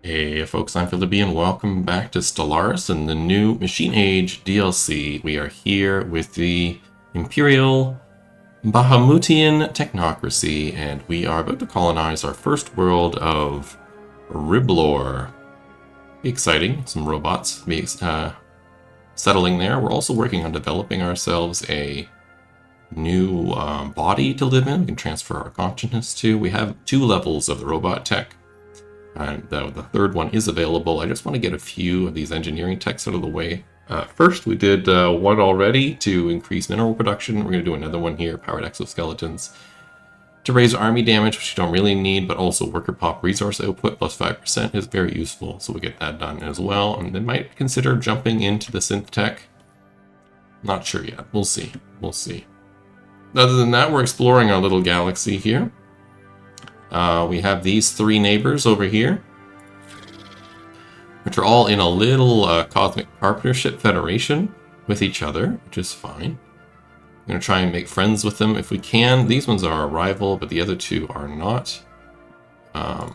Hey folks, I'm Philippi and welcome back to Stellaris and the new Machine Age DLC. We are here with the Imperial Bahamutian Technocracy and we are about to colonize our first world of Riblor. Exciting, some robots settling there. We're also working on developing ourselves a new body to live in. We can transfer our consciousness to. We have 2 levels of the robot tech. And the third one is available. I just want to get a few of these engineering techs out of the way. First, we did one already to increase mineral production. We're going to do another one here, powered exoskeletons, to raise army damage, which you don't really need, but also worker pop resource output plus 5% is very useful. So we get that done as well. And then might consider jumping into the synth tech. Not sure yet. We'll see. We'll see. Other than that, we're exploring our little galaxy here. We have these 3 neighbors over here, which are all in a little cosmic partnership federation with each other, which is fine. I'm going to try and make friends with them if we can. These ones are a rival, but the other 2 are not. They're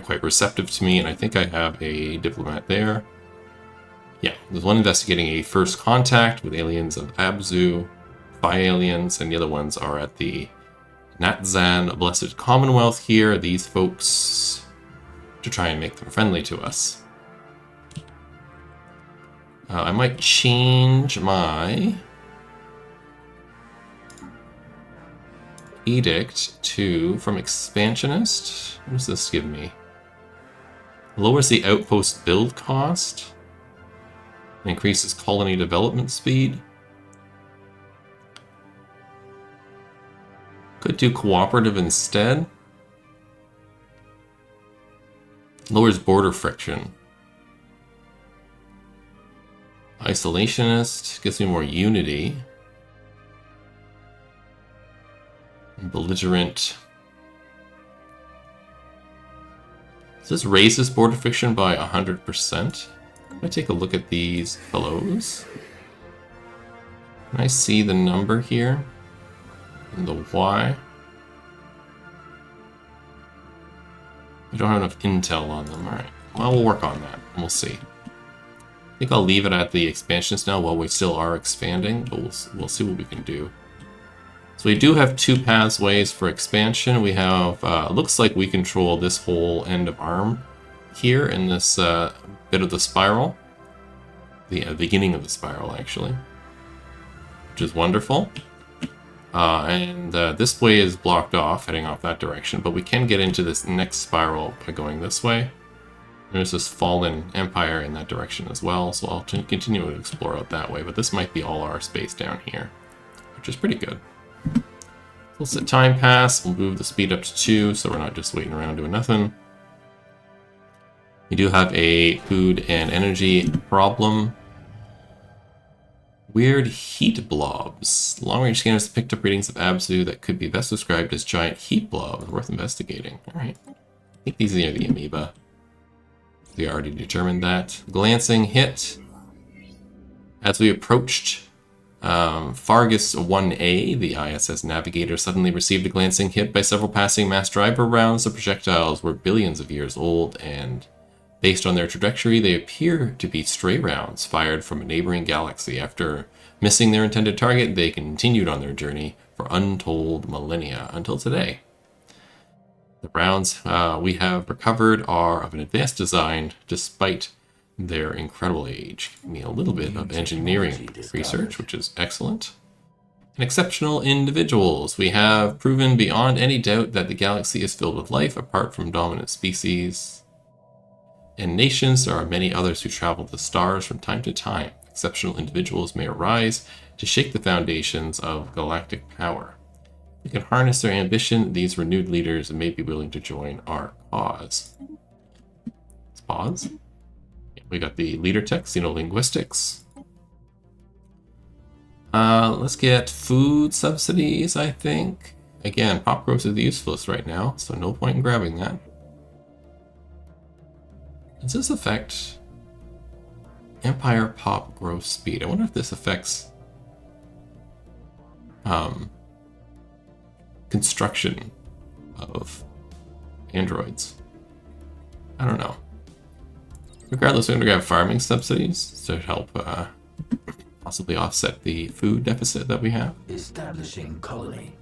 quite receptive to me, and I think I have a diplomat there. Yeah, there's one investigating a first contact with aliens of Abzu, Phi aliens, and the other ones are at the Natzan Blessed Commonwealth here, these folks, to try and make them friendly to us. I might change my edict from expansionist. What does this give me? Lowers the outpost build cost, and increases colony development speed. Could do cooperative instead. Lowers border friction. Isolationist gives me more unity. And belligerent. This raises border friction by 100%. Can I take a look at these fellows? Can I see the number here? And the Y. We don't have enough intel on them. Alright. Well, we'll work on that. We'll see. I think I'll leave it at the expansions now while we still are expanding, but we'll see what we can do. So we do have 2 pathways for expansion. We have, looks like we control this whole end of arm here in this bit of the spiral. The beginning of the spiral, actually. Which is wonderful. This way is blocked off, heading off that direction, but we can get into this next spiral by going this way. There's this fallen empire in that direction as well, so I'll continue to explore out that way, but this might be all our space down here, which is pretty good. So let's let time pass, we'll move the speed up to 2, so we're not just waiting around doing nothing. We do have a food and energy problem. Weird heat blobs. Long-range scanners picked up readings of Abzu that could be best described as giant heat blobs. Worth investigating. Alright. I think these are the amoeba. We already determined that. Glancing hit. As we approached Fargus 1A, the ISS navigator suddenly received a glancing hit by several passing mass driver rounds. The projectiles were billions of years old, and based on their trajectory, they appear to be stray rounds fired from a neighboring galaxy. After missing their intended target, they continued on their journey for untold millennia until today. The rounds we have recovered are of an advanced design despite their incredible age. Give me a little bit of engineering research, which is excellent. And exceptional individuals. We have proven beyond any doubt that the galaxy is filled with life apart from dominant species and nations. There are many others who travel the stars from time to time. Exceptional individuals may arise to shake the foundations of galactic power. We can harness their ambition. These renewed leaders may be willing to join our cause. Let's pause. We got the leader tech, xenolinguistics. Let's get food subsidies, I think. Again, pop growth is useless right now, so no point in grabbing that. Does this affect Empire pop growth speed? I wonder if this affects construction of androids. I don't know. Regardless, we're going to grab farming subsidies to help possibly offset the food deficit that we have. Establishing colony.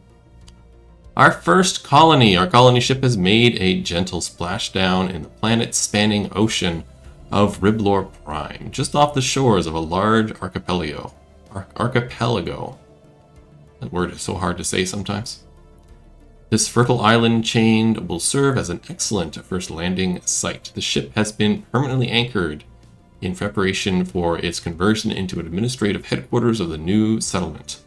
Our first colony. Our colony ship has made a gentle splashdown in the planet-spanning ocean of Riblor Prime, just off the shores of a large archipelago. Archipelago. That word is so hard to say sometimes. This fertile island chain will serve as an excellent first landing site. The ship has been permanently anchored in preparation for its conversion into an administrative headquarters of the new settlement.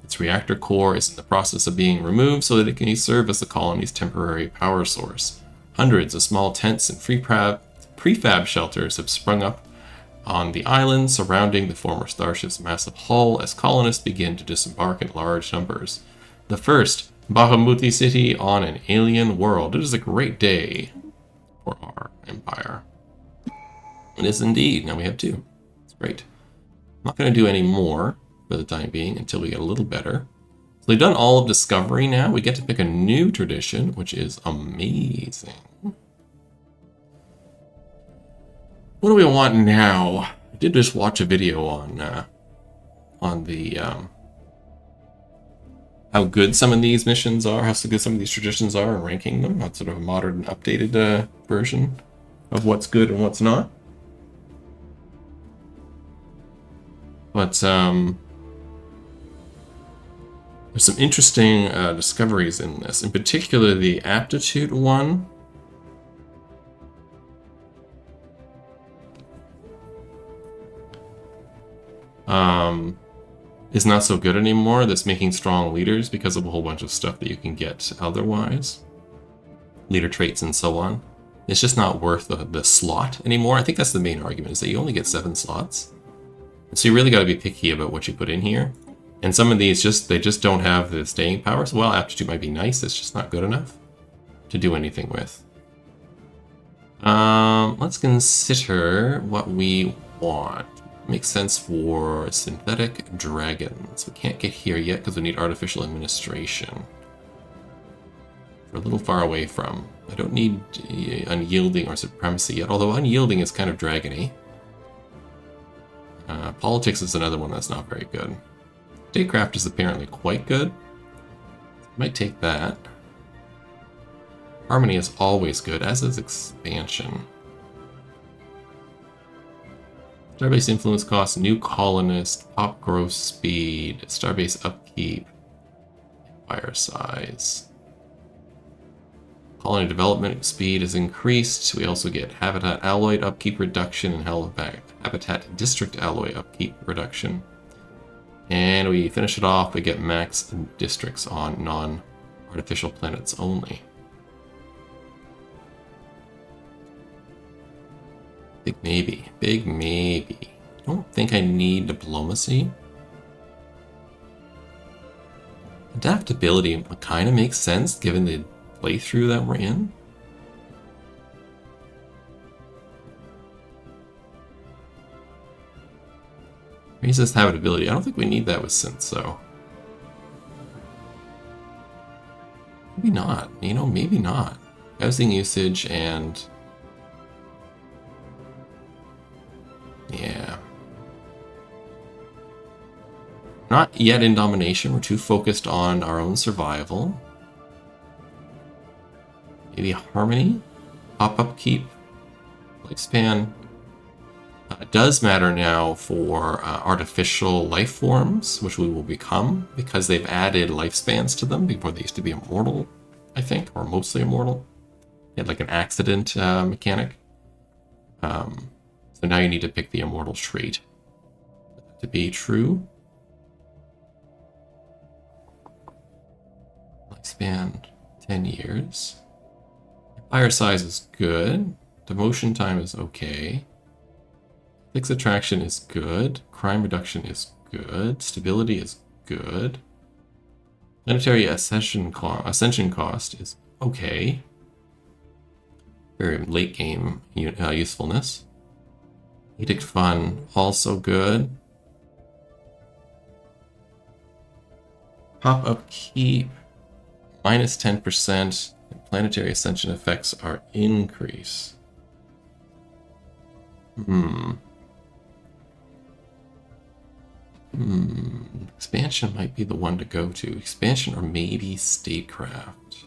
Its reactor core is in the process of being removed so that it can serve as the colony's temporary power source. Hundreds of small tents and prefab shelters have sprung up on the island surrounding the former starship's massive hull as colonists begin to disembark in large numbers. The first Bahamuti city on an alien world. It is a great day for our empire. It is indeed. Now we have two. It's great. I'm not going to do any more for the time being until we get a little better. So we've done all of Discovery now. We get to pick a new tradition, which is amazing. What do we want now? I did just watch a video on the how good some of these missions are, how good some of these traditions are, and ranking them. That's sort of a modern, updated version of what's good and what's not. But there's some interesting discoveries in this. In particular, the aptitude one. Is not so good anymore. That's making strong leaders because of a whole bunch of stuff that you can get otherwise. Leader traits and so on. It's just not worth the slot anymore. I think that's the main argument, is that you only get 7 slots. And so you really got to be picky about what you put in here. And some of these they just don't have the staying power. So while aptitude might be nice, it's just not good enough to do anything with. Let's consider what we want. Makes sense for synthetic dragons. We can't get here yet because we need artificial administration. We're a little far away from. I don't need unyielding or supremacy yet, although unyielding is kind of dragony. Politics is another one that's not very good. Statecraft is apparently quite good. Might take that. Harmony is always good, as is expansion. Starbase influence cost, new colonist, pop growth speed, starbase upkeep, empire size. Colony development speed is increased. We also get habitat alloy upkeep reduction and habitat district alloy upkeep reduction. And we finish it off, we get max districts on non-artificial planets only. Big maybe. Big maybe. I don't think I need diplomacy. Adaptability kind of makes sense given the playthrough that we're in. Raises habitability. I don't think we need that with synth, so. Maybe not. You know, maybe not. Housing usage and... yeah. Not yet in domination. We're too focused on our own survival. Maybe harmony? Pop upkeep? Lifespan? Does matter now for artificial life forms, which we will become, because they've added lifespans to them. Before they used to be immortal, I think, or mostly immortal. They had like an accident mechanic. So now you need to pick the immortal trait to be true. Lifespan 10 years. Empire size is good. Demotion time is okay. Fixed attraction is good. Crime reduction is good. Stability is good. Planetary ascension cost is okay. Very late game usefulness. Edict Fun, also good. Pop upkeep, minus 10%. And planetary ascension effects are increase. Expansion might be the one to go to. Expansion or maybe statecraft.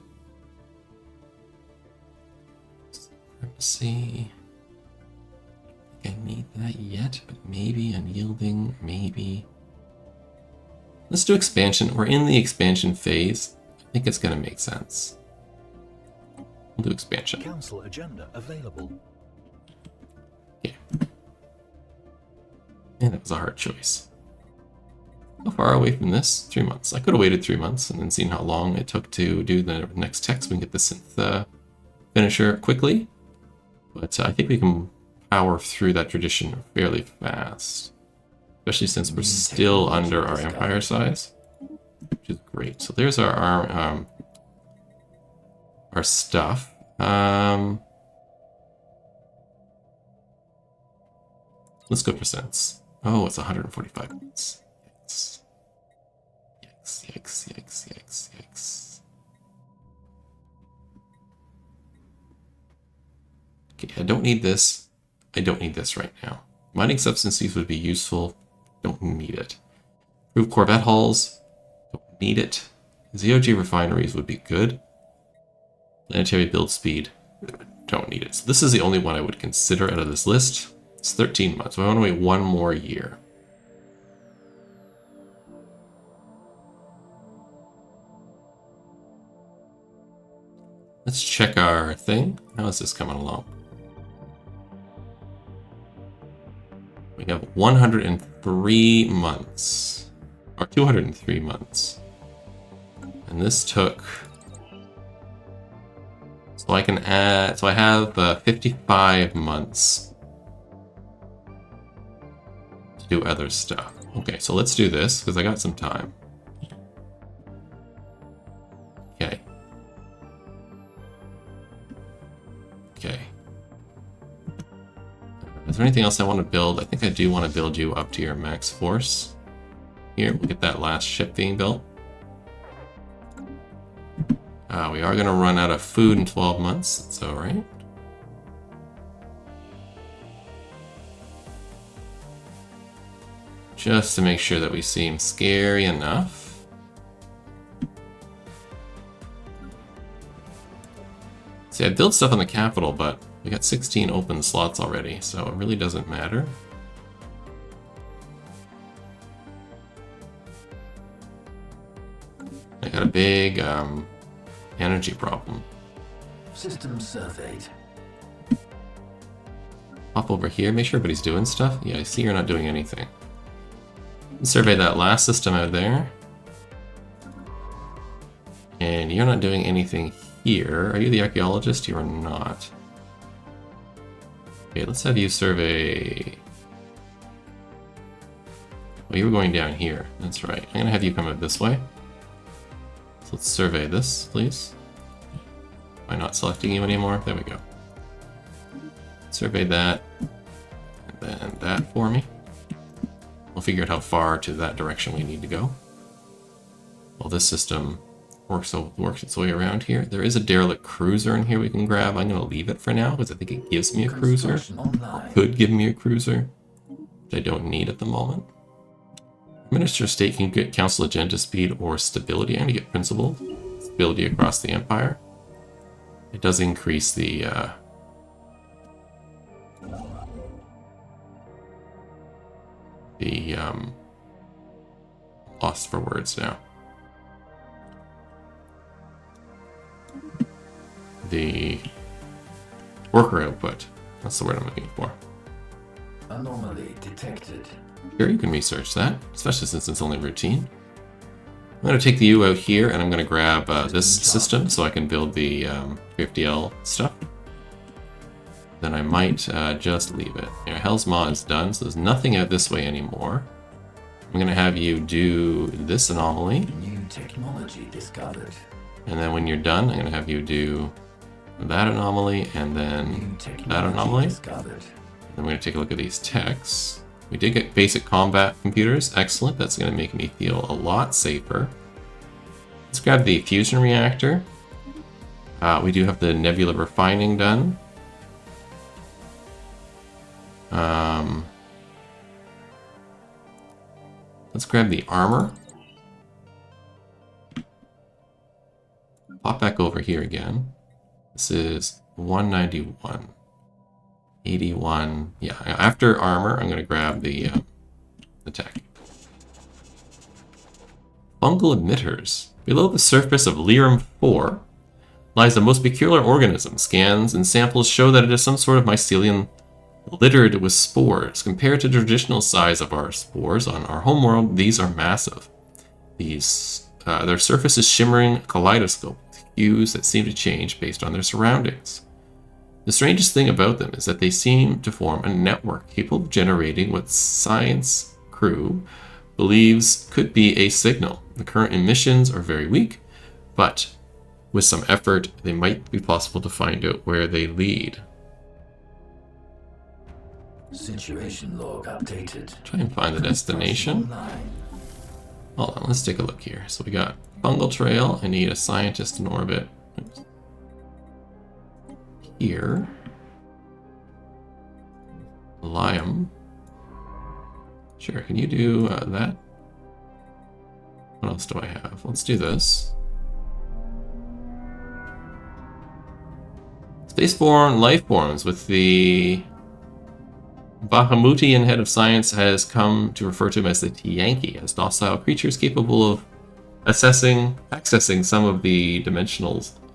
Supremacy. I need that yet, but maybe unyielding, maybe. Let's do expansion. We're in the expansion phase. I think it's going to make sense. We'll do expansion. Council agenda available. Yeah. And that was a hard choice. How far away from this? 3 months. I could have waited 3 months and then seen how long it took to do the next text. We can get the synth finisher quickly. But I think we can power through that tradition fairly fast. Especially since we're still under our empire size. Which is great. So there's our stuff. Let's go for sense. Oh, it's 145 minutes. Yikes. Yikes. Okay, I don't need this. I don't need this right now. Mining substances would be useful. Don't need it. Improve Corvette hulls. Don't need it. ZOG refineries would be good. Planetary build speed. Don't need it. So this is the only one I would consider out of this list. It's 13 months. So I want to wait 1 more year. Let's check our thing. How is this coming along? We have 103 months. Or 203 months. And this took... So I can add... So I have 55 months to do other stuff. Okay, so let's do this, because I got some time. Okay. Okay. Is there anything else I want to build? I think I do want to build you up to your max force. Here, we'll get that last ship being built. We are going to run out of food in 12 months. That's alright. Just to make sure that we seem scary enough. See, I built stuff on the capital, but we got 16 open slots already, so it really doesn't matter. I got a big energy problem. System surveyed. Pop over here, make sure everybody's doing stuff. Yeah, I see you're not doing anything. Survey that last system out there. And you're not doing anything here. Are you the archaeologist? You are not. Okay, let's have you survey... Well, you were going down here. That's right. I'm gonna have you come out this way. So let's survey this, please. Am I not selecting you anymore? There we go. Survey that. And then that for me. We'll figure out how far to that direction we need to go. Well, this system works its way around here. There is a derelict cruiser in here we can grab. I'm going to leave it for now because I think it gives me a cruiser. Could give me a cruiser, which I don't need at the moment. Minister of State can get council agenda speed or stability. I'm going to get principal stability across the empire. It does increase the lost for words now. The worker output. That's the word I'm looking for. Anomaly detected. Sure, you can research that, especially since it's only routine. I'm going to take the U out here, and I'm going to grab this system so I can build the 50L stuff. Then I might just leave it. Yeah, Hell's Maw is done, so there's nothing out this way anymore. I'm going to have you do this anomaly. New technology discovered. And then when you're done, I'm going to have you do that anomaly, and then that anomaly. Discovered. Then we're going to take a look at these techs. We did get basic combat computers. Excellent. That's going to make me feel a lot safer. Let's grab the fusion reactor. We do have the nebula refining done. Let's grab the armor. Pop back over here again. This is 191. 81. Yeah, after armor, I'm going to grab the tech. Fungal emitters. Below the surface of Lyrum 4 lies a most peculiar organism. Scans and samples show that it is some sort of mycelium littered with spores. Compared to the traditional size of our spores on our homeworld, these are massive. Their surface is shimmering kaleidoscope, with hues that seem to change based on their surroundings. The strangest thing about them is that they seem to form a network capable of generating what science crew believes could be a signal. The current emissions are very weak, but with some effort, they might be possible to find out where they lead. Situation log updated. Try and find the destination. Hold on, let's take a look here. So we got fungal trail. I need a scientist in orbit. Oops. Here. Liam. Sure, can you do that? What else do I have? Let's do this. Spaceborne life forms with the Bahamutian head of science has come to refer to him as the Yankee, as docile creatures capable of accessing some of the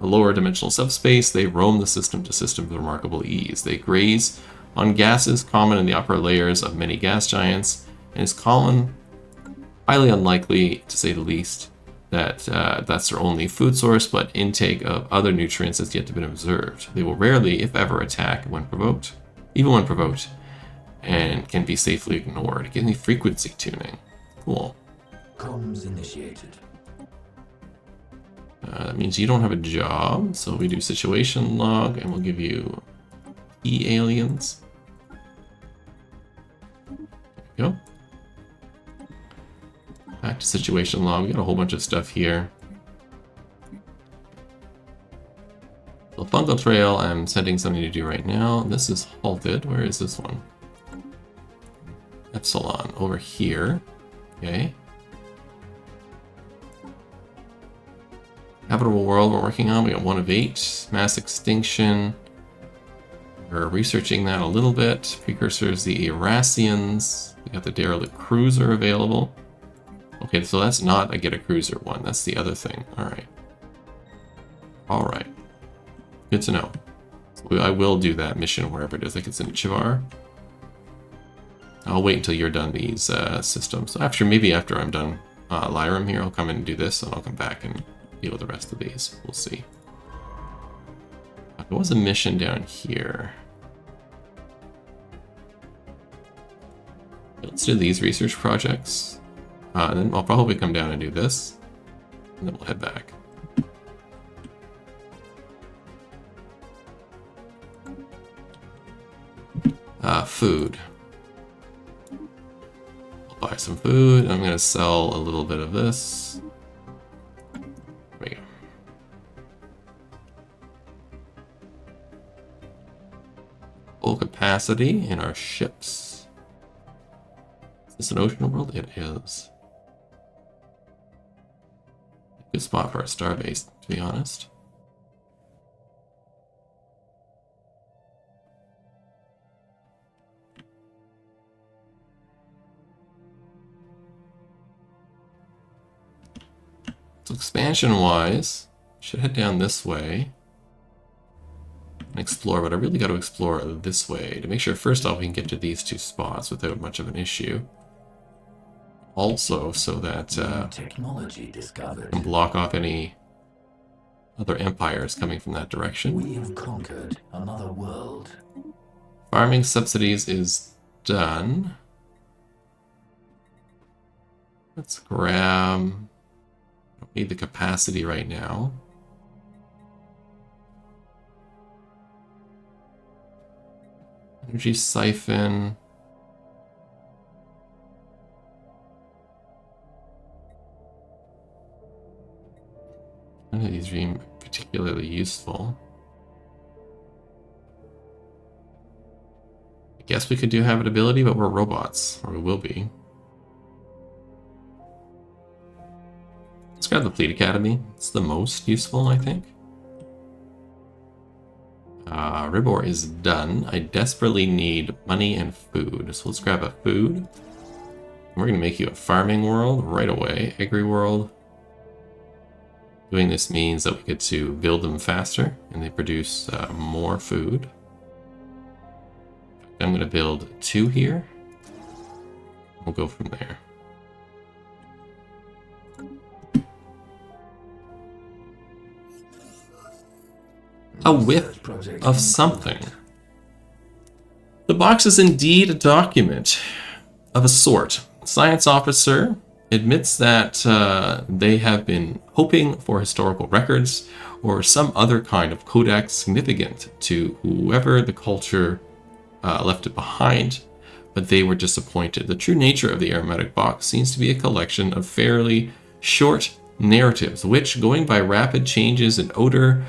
lower dimensional subspace. They roam the system to system with remarkable ease. They graze on gases common in the upper layers of many gas giants, and it's highly unlikely, to say the least, that that's their only food source, but intake of other nutrients has yet to be observed. They will rarely, if ever, attack even when provoked, and can be safely ignored. Give me frequency tuning. Cool. Comms initiated. That means you don't have a job, so we do situation log, and we'll give you E-aliens. There we go. Back to situation log. We got a whole bunch of stuff here. The fungal trail, I'm sending something to do right now. This is halted. Where is this one? Epsilon, over here. Okay. Habitable world we're working on. We got 1 of 8. Mass extinction. We're researching that a little bit. Precursors, the Irasians. We got the derelict cruiser available. Okay, so that's not a get a cruiser one. That's the other thing. Alright. Alright. Good to know. So I will do that mission wherever it is. I think it's in Chivar. I'll wait until you're done these systems. So maybe after I'm done Lyrum here, I'll come in and do this, and I'll come back and deal with the rest of these. We'll see. There was a mission down here. Let's do these research projects. And then I'll probably come down and do this. And then we'll head back. Food. I'll buy some food. I'm going to sell a little bit of this. There we go. Full capacity in our ships. Is this an ocean world? It is. Good spot for a starbase, to be honest. So expansion-wise, should head down this way and explore, but I really got to explore this way to make sure first off we can get to these 2 spots without much of an issue. Also, so that technology discovered. can block off any other empires coming from that direction. We have conquered another world. Farming subsidies is done. Let's grab... Don't need the capacity right now. Energy siphon. None of these seem particularly useful. I guess we could do habitability, but we're robots, or we will be. Let's grab the Fleet Academy. It's the most useful, I think. Ribor is done. I desperately need money and food, so let's grab a food. We're going to make you a farming world right away. Agri world. Doing this means that we get to build them faster, and they produce more food. I'm going to build 2 here. We'll go from there. A whiff of something. The box is indeed a document of a sort. Science officer admits that they have been hoping for historical records or some other kind of codex significant to whoever the culture left it behind, but they were disappointed. The true nature of the aromatic box seems to be a collection of fairly short narratives, which, going by rapid changes in odor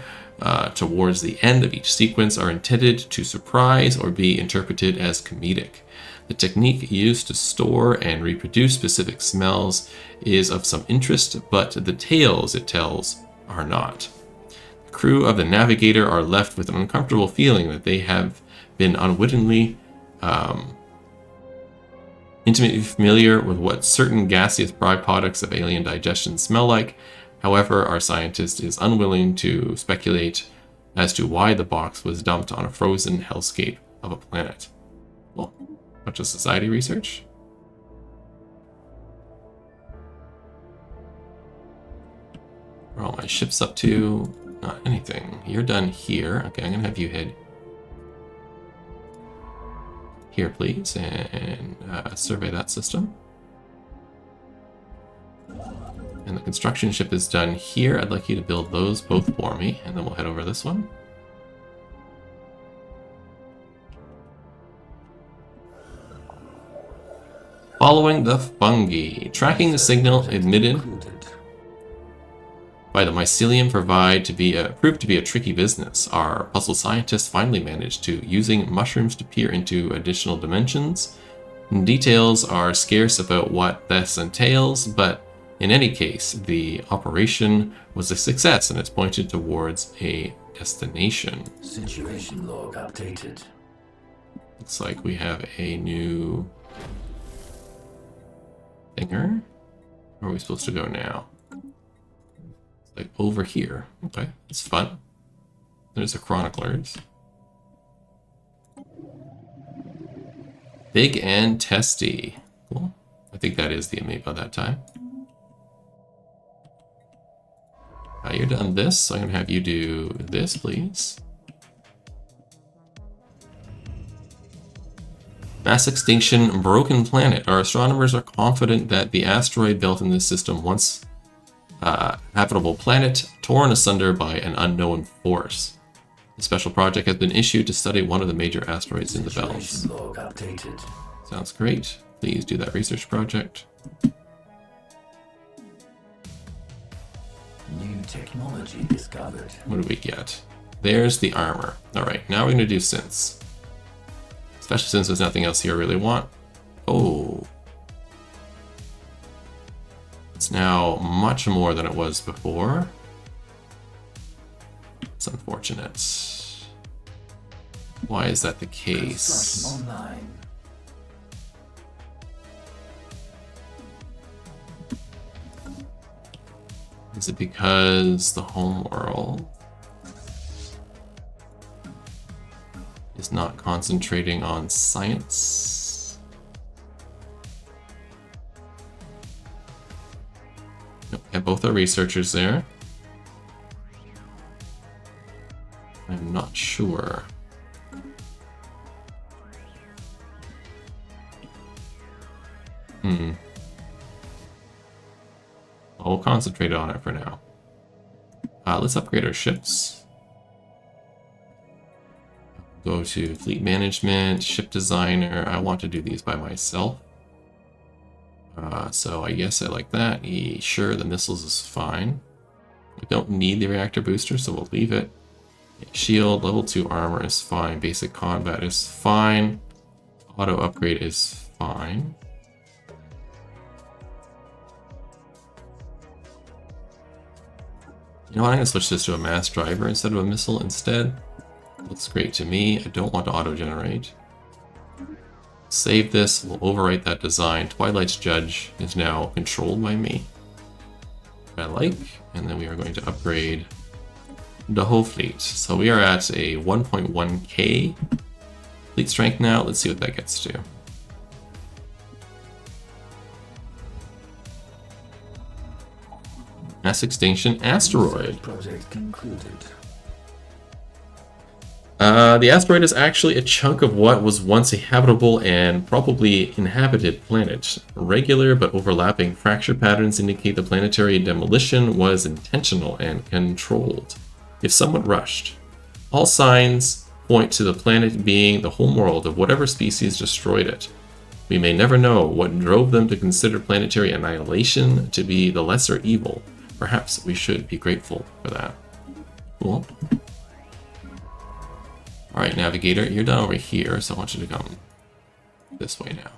towards the end of each sequence, are intended to surprise or be interpreted as comedic. The technique used to store and reproduce specific smells is of some interest, but the tales it tells are not. The crew of the Navigator are left with an uncomfortable feeling that they have been unwittingly intimately familiar with what certain gaseous byproducts of alien digestion smell like. However, our scientist is unwilling to speculate as to why the box was dumped on a frozen hellscape of a planet. Well, bunch of society research. Where are all my ships up to? Not anything. You're done here. Okay, I'm gonna have you head here, please, and survey that system. And the construction ship is done here. I'd like you to build those both for me, and then we'll head over this one. Following the fungi. Tracking the signal emitted by the mycelium proved to be a tricky business. Our puzzle scientists finally managed to using mushrooms to peer into additional dimensions. Details are scarce about what this entails, but in any case, the operation was a success and it's pointed towards a destination. Situation log updated. Looks like we have a new thinger. Where are we supposed to go now? It's like over here. Okay, it's fun. There's the chroniclers. Big and testy. Cool. I think that is the amoeba that time. You're done this, so I'm going to have you do this, please. Mass extinction, broken planet. Our astronomers are confident that the asteroid belt in this system, once habitable planet, torn asunder by an unknown force. A special project has been issued to study one of the major asteroids in the belt. Log updated. Sounds great. Please do that research project. New technology discovered. What do we get? There's the armor. Alright, now we're going to do synths. Especially since there's nothing else here I really want. Oh. It's now much more than it was before. It's unfortunate. Why is that the case? Construction online. Is it because the home world is not concentrating on science? Nope, and both are researchers there. I'm not sure. We'll concentrate on it for now. Let's upgrade our ships. Go to fleet management, ship designer. I want to do these by myself. So I guess I like that. Sure, the missiles is fine. We don't need the reactor booster, so we'll leave it. Shield, level 2 armor is fine. Basic combat is fine. Auto upgrade is fine. You know what, I'm going to switch this to a mass driver instead of a missile instead. Looks great to me. I don't want to auto-generate. Save this, we'll overwrite that design. Twilight's Judge is now controlled by me. I like, and then we are going to upgrade the whole fleet. So we are at a 1.1k fleet strength now. Let's see what that gets to. Mass extinction asteroid. Project concluded. The asteroid is actually a chunk of what was once a habitable and probably inhabited planet. Regular but overlapping fracture patterns indicate the planetary demolition was intentional and controlled, if somewhat rushed. All signs point to the planet being the homeworld of whatever species destroyed it. We may never know what drove them to consider planetary annihilation to be the lesser evil. Perhaps we should be grateful for that. Cool. Alright, Navigator, you're done over here, so I want you to come this way now.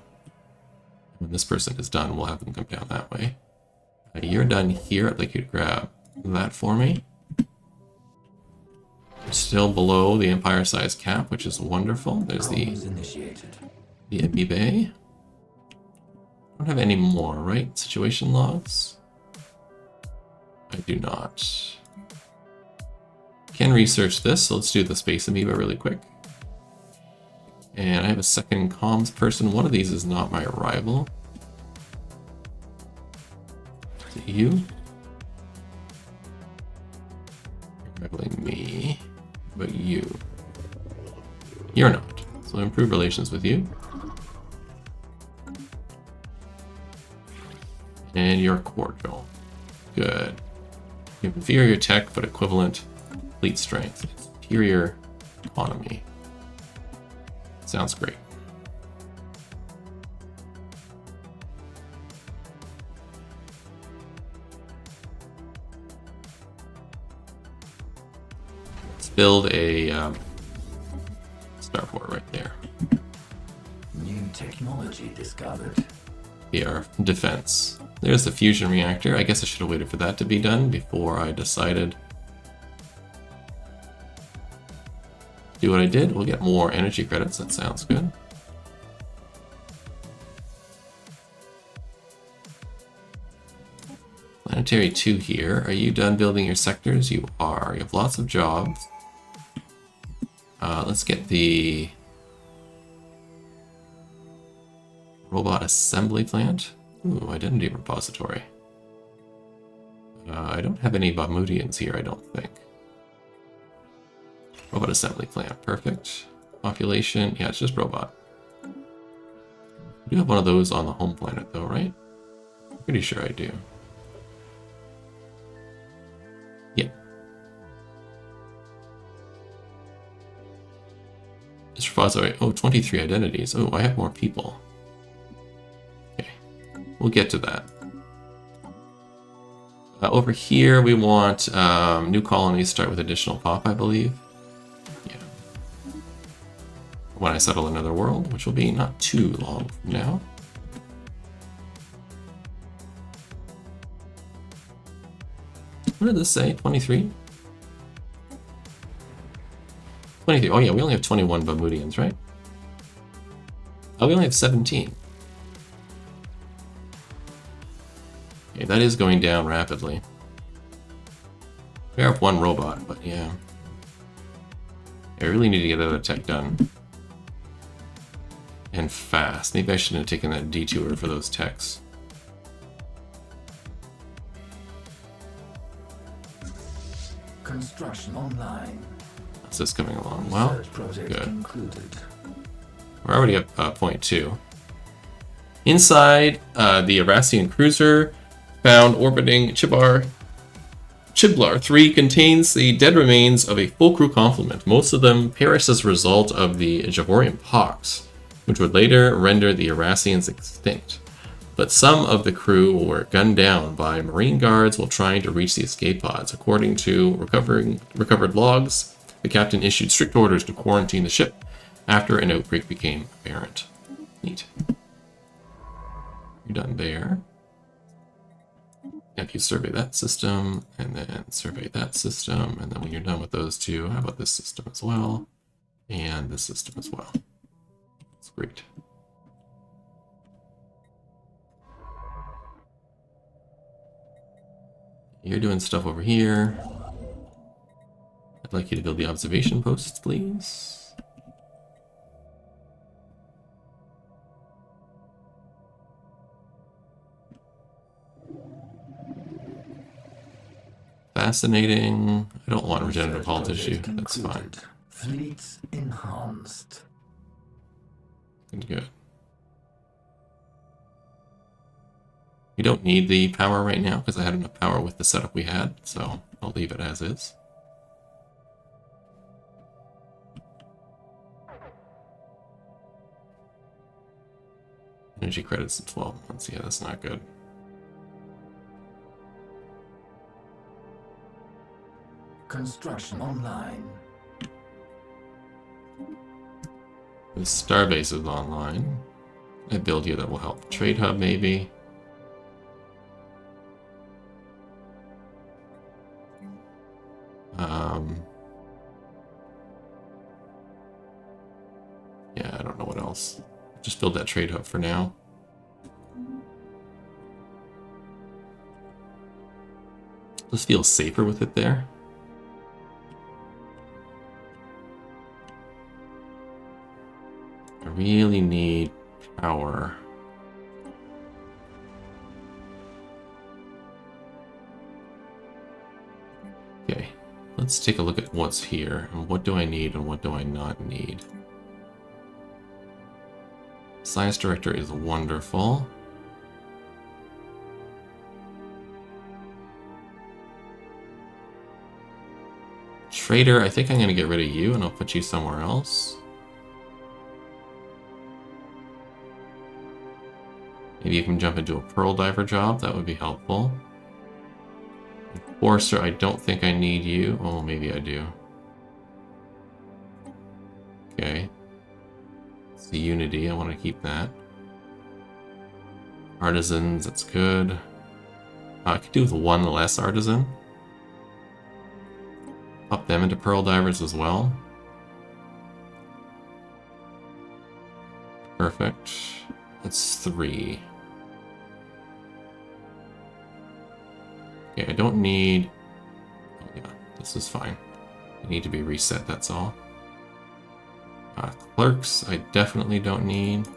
When this person is done, we'll have them come down that way. You're done here. I'd like you to grab that for me. We're still below the Empire size cap, which is wonderful. There's the amoeba. I don't have any more, right? Situation logs? I do not. Can research this, so let's do the space amoeba really quick. And I have a second comms person. One of these is not my rival. Is it you? You're rivaling me, but you. You're not. So improve relations with you. And you're cordial. Good. You have inferior tech, but equivalent fleet strength. Superior economy. Sounds great. Let's build a starport right there. New technology discovered. Our defense. There's the fusion reactor. I guess I should have waited for that to be done before I decided do what I did. We'll get more energy credits. That sounds good. Planetary 2 here. Are you done building your sectors? You are. You have lots of jobs. Let's get the robot assembly plant. Ooh, identity repository. I don't have any Bahamutians here, I don't think. Robot assembly plant, perfect. Population, yeah, it's just robot. We do have one of those on the home planet though, right? I'm pretty sure I do. Yeah. This repository, oh, 23 identities. Oh, I have more people. Okay, we'll get to that. Over here, we want new colonies start with additional pop, I believe. Yeah. When I settle another world, which will be not too long from now. What did this say? 23? 23. Oh yeah, we only have 21 Bahamutians, right? Oh, we only have 17. Okay, that is going down rapidly. We have one robot, but yeah. I really need to get other tech done. And fast. Maybe I shouldn't have taken that detour for those techs. Construction online. How's this coming along? Well, Project good. concluded. We're already at point 2. Inside, the Arassian cruiser found orbiting Chiblar 3 contains the dead remains of a full crew complement. Most of them perished as a result of the Javorian pox, which would later render the Arassians extinct. But some of the crew were gunned down by Marine guards while trying to reach the escape pods. According to recovered logs, the captain issued strict orders to quarantine the ship after an outbreak became apparent. Neat. You're done there. If you survey that system, and then survey that system, and then when you're done with those two, how about this system as well? And this system as well. That's great. You're doing stuff over here. I'd like you to build the observation posts, please. Fascinating. I don't want regenerative hull tissue. That's fine. Fleets enhanced. Good. We don't need the power right now because I had enough power with the setup we had, so I'll leave it as is. Energy credits in 12 months. Yeah, that's not good. Construction online. The starbase is online. I build here that will help. Trade hub, maybe. Yeah, I don't know what else. Just build that trade hub for now. Just feels safer with it there. I really need power. Okay, let's take a look at what's here and what do I need and what do I not need. Science director is wonderful. Trader, I think I'm going to get rid of you and I'll put you somewhere else. Maybe you can jump into a pearl diver job, that would be helpful. Forcer, I don't think I need you. Oh, maybe I do. Okay. It's the Unity, I want to keep that. Artisans, that's good. I could do with one less artisan. Up them into pearl divers as well. Perfect. That's 3. Okay, I don't need... Oh yeah, this is fine. I need to be reset, that's all. Clerks, I definitely don't need.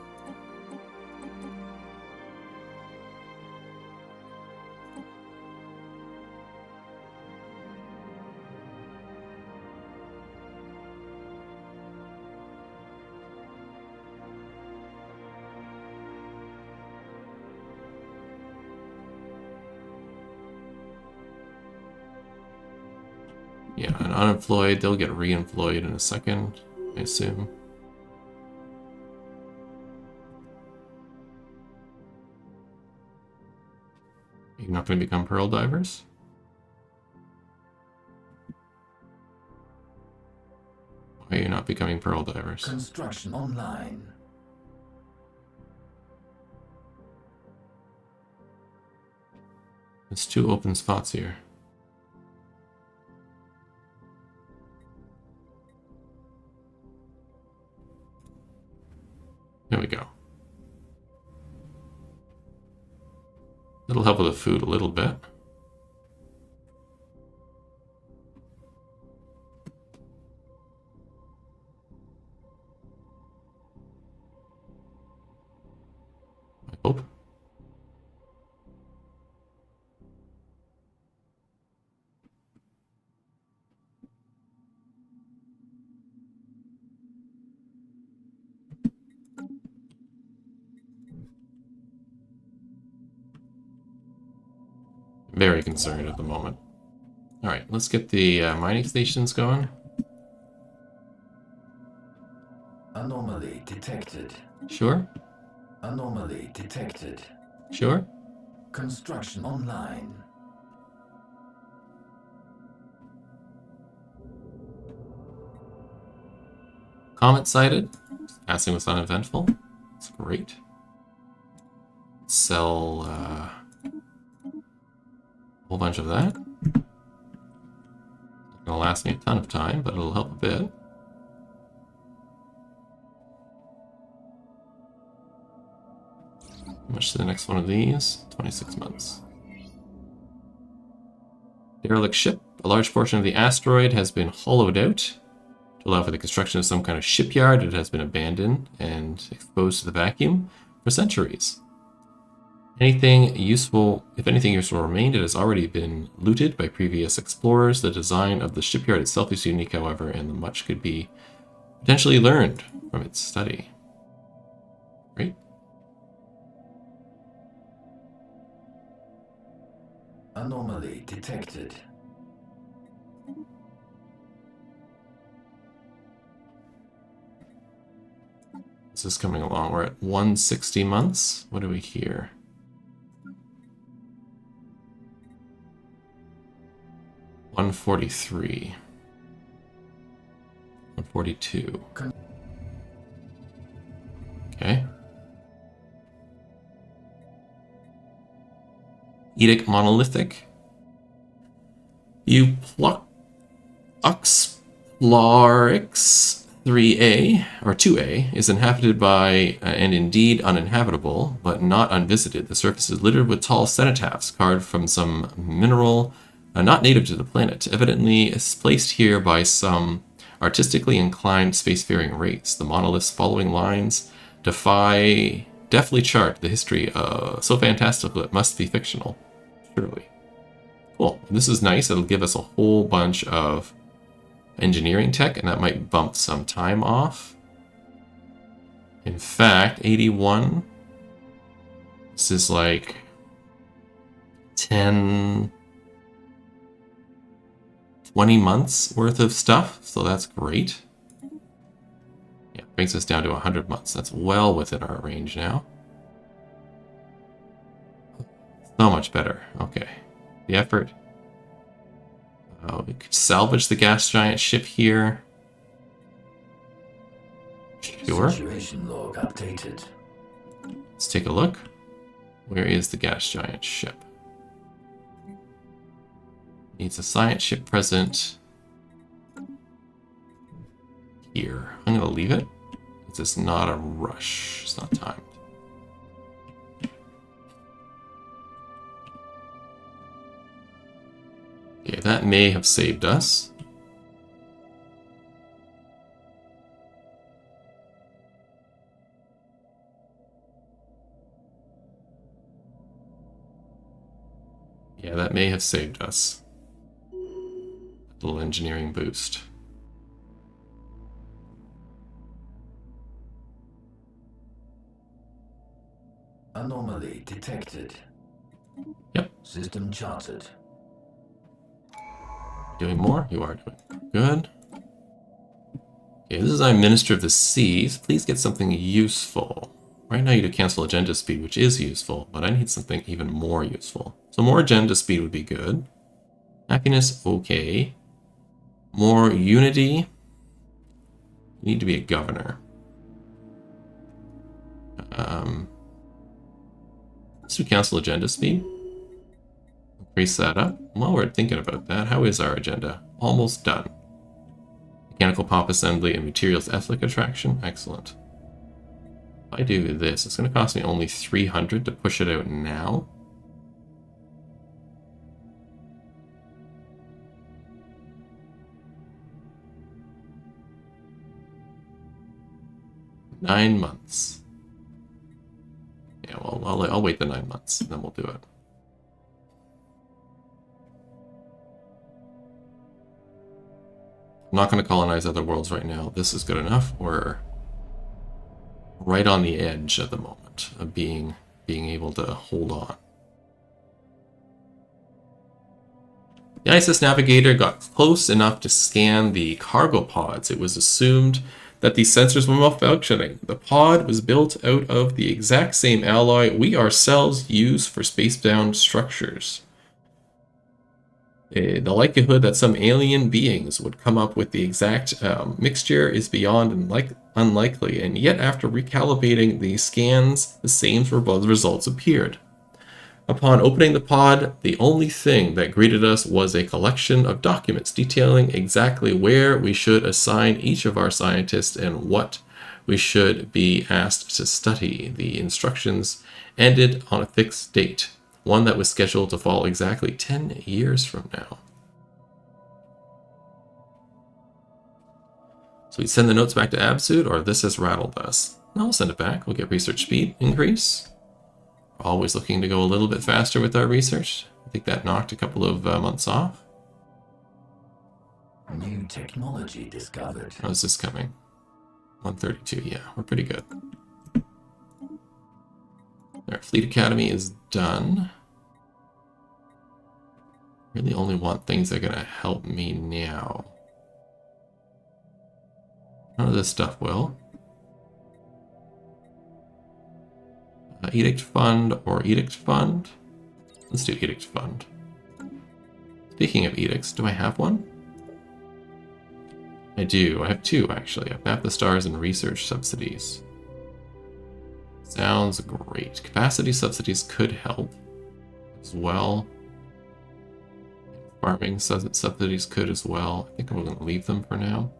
Yeah, and unemployed, they'll get re-employed in a second, I assume. You're not going to become pearl divers? Why are you not becoming pearl divers? Construction online. There's 2 open spots here. There we go. It'll help with the food a little bit. I hope. Very concerned at the moment. Alright, let's get the mining stations going. Anomaly detected. Sure? Anomaly detected. Sure? Construction online. Comet sighted. Passing was uneventful. That's great. Sell a whole bunch of that. Not gonna last me a ton of time, but it'll help a bit. How much to the next one of these? 26 months. Derelict ship. A large portion of the asteroid has been hollowed out to allow for the construction of some kind of shipyard. It has been abandoned and exposed to the vacuum for centuries. Anything useful, if anything useful remained, it has already been looted by previous explorers. The design of the shipyard itself is unique, however, and much could be potentially learned from its study. Great. Anomaly detected. This is coming along. We're at 160 months. What do we hear? 143. 142. Okay. Edict monolithic. You pluck Uxplarix 3A, or 2A, is inhabited by, and indeed uninhabitable, but not unvisited. The surface is littered with tall cenotaphs carved from some mineral not native to the planet, evidently is placed here by some artistically inclined spacefaring race. The monolith's following lines deftly chart the history so fantastical it must be fictional. Surely. Cool. This is nice. It'll give us a whole bunch of engineering tech, and that might bump some time off. In fact, 81. This is like 10, 20 months worth of stuff, so that's great. Yeah, brings us down to 100 months. That's well within our range now. So much better. Okay. The effort. We could salvage the gas giant ship here. Sure. Situation log updated. Let's take a look. Where is the gas giant ship? Needs a science ship present here. I'm going to leave it. It's just not a rush. It's not timed. Okay, that may have saved us. Yeah, that may have saved us. A little engineering boost. Anomaly detected. Yep. System charted. Doing more? You are doing good. Okay, this is I'm Minister of the Seas. Please get something useful. Right now you do cancel agenda speed, which is useful, but I need something even more useful. So more agenda speed would be good. Happiness, okay. More unity. You need to be a governor. Let's do cancel agenda speed. Increase that up. While we're thinking about that, how is our agenda? Almost done. Mechanical pop assembly and materials ethnic attraction. Excellent. If I do this, it's going to cost me only 300 to push it out now. Nine months. Yeah, well, I'll wait the 9 months, and then we'll do it. I'm not going to colonize other worlds right now. This is good enough. We're right on the edge at the moment of being able to hold on. The ISS navigator got close enough to scan the cargo pods. It was assumed that these sensors were malfunctioning. The pod was built out of the exact same alloy we ourselves use for spacebound structures. The likelihood that some alien beings would come up with the exact mixture is beyond unlikely, and yet after recalibrating the scans, the same results appeared. Upon opening the pod, the only thing that greeted us was a collection of documents detailing exactly where we should assign each of our scientists and what we should be asked to study. The instructions ended on a fixed date, one that was scheduled to fall exactly 10 years from now. So we send the notes back to Absud, or this has rattled us. I'll send it back. We'll get research speed increase. Always looking to go a little bit faster with our research. I think that knocked a couple of months off. New technology discovered. How's this coming? 132, yeah, we're pretty good. Our Fleet Academy is done. Really only want things that are going to help me now. None of this stuff will. Edict Fund or Edict Fund? Let's do Edict Fund. Speaking of edicts, do I have one? I do. I have two, actually. I've mapped the stars and research subsidies. Sounds great. Capacity subsidies could help as well. Farming subsidies could as well. I think I'm going to leave them for now.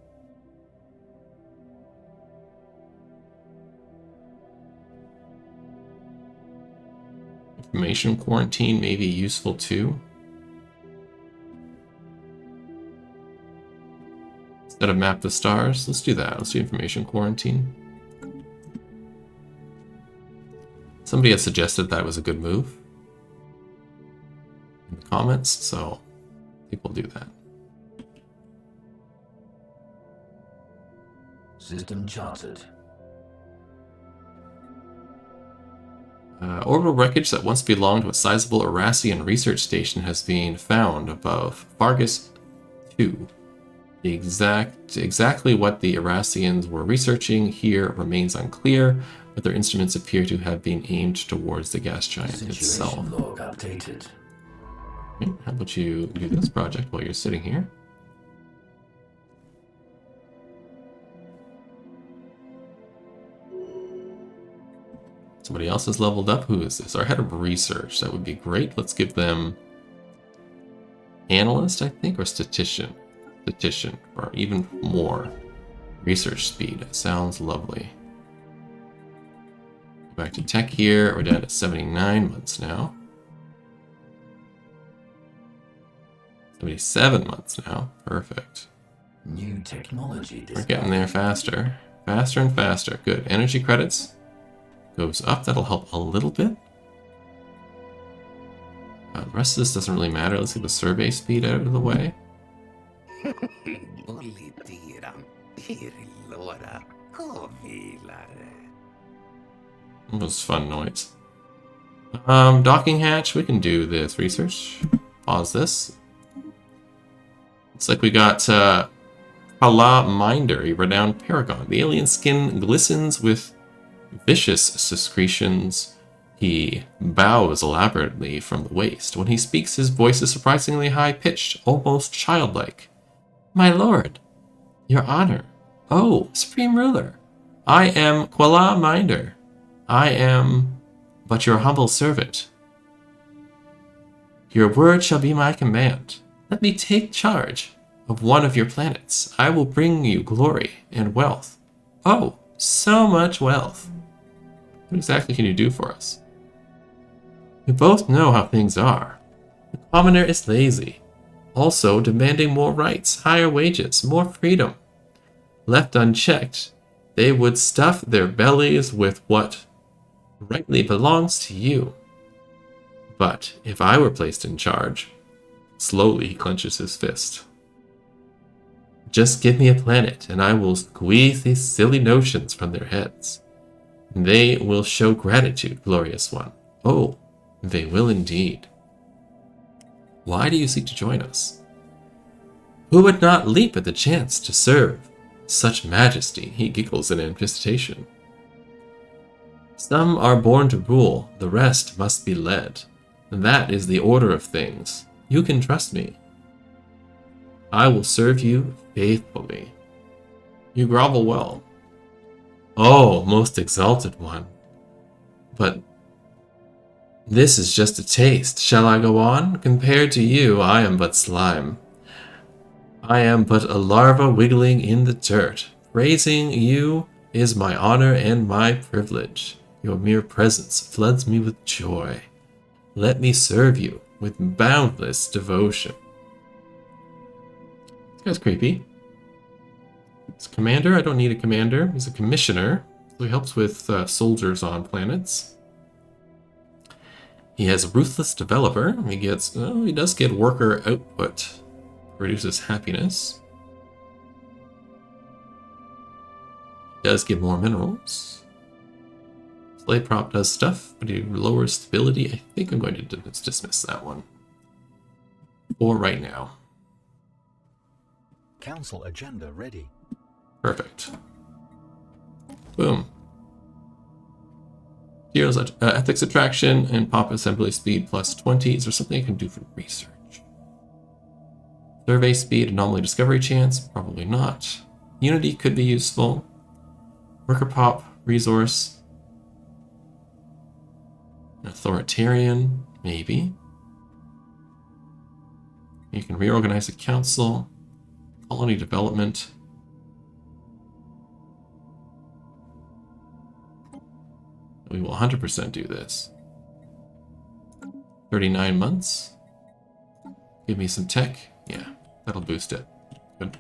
Information quarantine may be useful too. Instead of map the stars, let's do that. Let's do information quarantine. Somebody had suggested that was a good move in the comments, so people do that. System charted. Orbital wreckage that once belonged to a sizable Irasian research station has been found above Fargus 2. Exactly what the Irasians were researching here remains unclear, but their instruments appear to have been aimed towards the gas giant itself. Situation log updated. Okay, how about you do this project while you're sitting here? Somebody else has leveled up. Who is this? Our head of research. That would be great. Let's give them analyst, I think, or statistician. Statistician, or even more research speed. Sounds lovely. Go back to tech here. We're down to 79 months now. 77 months now. Perfect. New technology discovered. We're getting there faster. Faster and faster. Good. Energy credits goes up. That'll help a little bit. The rest of this doesn't really matter. Let's get the survey speed out of the way. That was fun noise. Docking hatch. We can do this research. Pause this. Looks like we got Kala Minder, a renowned paragon. The alien skin glistens with vicious secretions. He bows elaborately from the waist. When he speaks, his voice is surprisingly high-pitched, almost childlike. My lord, your honor. Oh, supreme ruler. I am Kala Minder. I am but your humble servant. Your word shall be my command. Let me take charge of one of your planets. I will bring you glory and wealth. Oh, so much wealth. What exactly can you do for us? We both know how things are. The commoner is lazy, also demanding more rights, higher wages, more freedom. Left unchecked, they would stuff their bellies with what rightly belongs to you. But if I were placed in charge, slowly he clenches his fist. Just give me a planet, and I will squeeze these silly notions from their heads. They will show gratitude, glorious one. Oh, they will indeed. Why do you seek to join us? Who would not leap at the chance to serve such majesty? He giggles in anticipation. Some are born to rule, the rest must be led. That is the order of things. You can trust me. I will serve you faithfully. You grovel well. Oh, most exalted one. But this is just a taste. Shall I go on? Compared to you, I am but slime. I am but a larva wiggling in the dirt. Praising you is my honor and my privilege. Your mere presence floods me with joy. Let me serve you with boundless devotion. This guy's creepy. He's a commander. I don't need a commander. He's a commissioner, so he helps with soldiers on planets. He has a ruthless developer. He does get worker output. Produces happiness. Does give more minerals. Slave prop does stuff, but he lowers stability. I think I'm going to dismiss that one for right now. Council agenda ready. Perfect. Boom. Here's ethics attraction and pop assembly speed plus 20. Is there something I can do for research? Survey speed, anomaly discovery chance? Probably not. Unity could be useful. Worker pop, resource. Authoritarian, maybe. You can reorganize the council. Colony development. We will 100% do this. 39 months. Give me some tech. Yeah, that'll boost it. Good.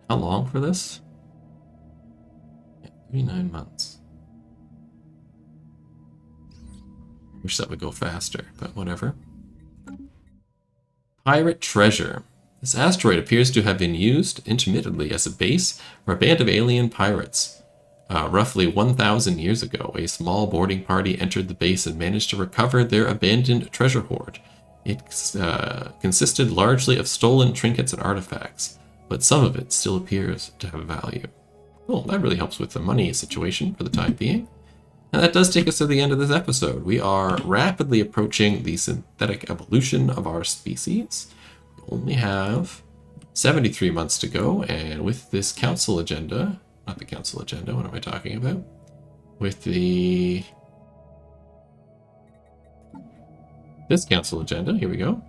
How long for this? Yeah, 39 months. Wish that would go faster, but whatever. Pirate treasure. This asteroid appears to have been used intermittently as a base for a band of alien pirates. Roughly 1,000 years ago, a small boarding party entered the base and managed to recover their abandoned treasure hoard. It consisted largely of stolen trinkets and artifacts, but some of it still appears to have value. Well, that really helps with the money situation for the time being. And that does take us to the end of this episode. We are rapidly approaching the synthetic evolution of our species. We only have 73 months to go, and with this council agenda, not the council agenda, what am I talking about? With this council agenda, here we go.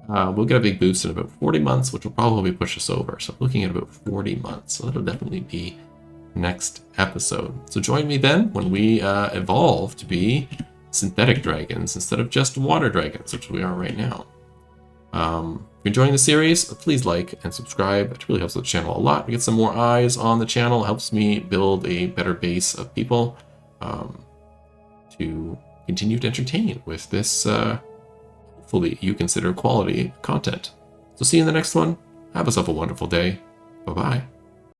We'll get a big boost in about 40 months, which will probably push us over. So looking at about 40 months. So that'll definitely be next episode. So join me then when we evolve to be synthetic dragons instead of just water dragons, which we are right now. If you're enjoying the series, please like and subscribe. It really helps the channel a lot. We get some more eyes on the channel. It helps me build a better base of people to continue to entertain with this, hopefully you consider quality content. So see you in the next one. Have yourself a wonderful day. Bye-bye.